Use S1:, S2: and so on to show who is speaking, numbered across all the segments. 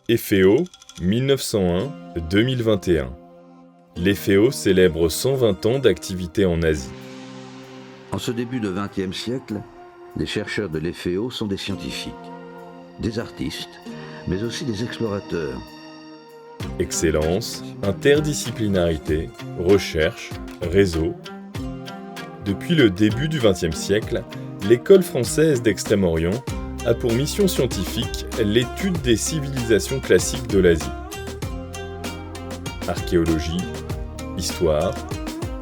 S1: EFEO 1901-2021. L'EFEO célèbre 120 ans d'activité en Asie.
S2: En ce début de XXe siècle, les chercheurs de l'EFEO sont des scientifiques, des artistes, mais aussi des explorateurs.
S1: Excellence, interdisciplinarité, recherche, réseau. Depuis le début du XXe siècle, l'École française d'Extrême-Orient a pour mission scientifique l'étude des civilisations classiques de l'Asie. Archéologie, histoire,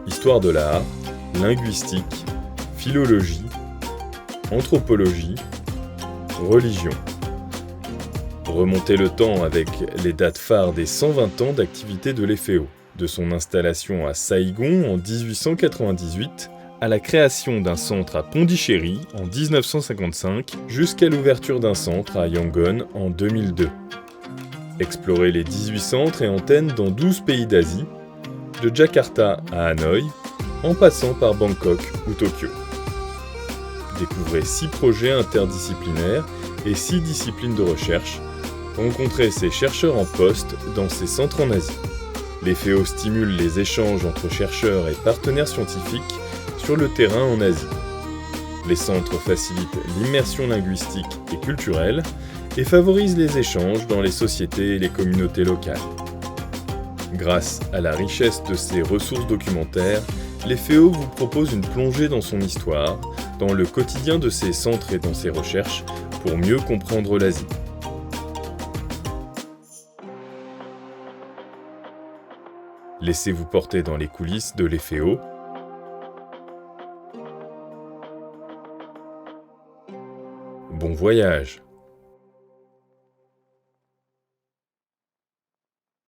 S1: histoire de l'art, linguistique, philologie, anthropologie, religion. Remonter le temps avec les dates phares des 120 ans d'activité de l'EFEO, de son installation à Saïgon en 1898 à la création d'un centre à Pondichéry en 1955 jusqu'à l'ouverture d'un centre à Yangon en 2002. Explorer les 18 centres et antennes dans 12 pays d'Asie, de Jakarta à Hanoï, en passant par Bangkok ou Tokyo. Découvrez 6 projets interdisciplinaires et 6 disciplines de recherche. Rencontrez ces chercheurs en poste dans ces centres en Asie. L'EFEO stimule les échanges entre chercheurs et partenaires scientifiques sur le terrain en Asie. Les centres facilitent l'immersion linguistique et culturelle et favorisent les échanges dans les sociétés et les communautés locales. Grâce à la richesse de ses ressources documentaires, l'EFEO vous propose une plongée dans son histoire, dans le quotidien de ses centres et dans ses recherches pour mieux comprendre l'Asie. Laissez-vous porter dans les coulisses de l'EFEO. Bon voyage!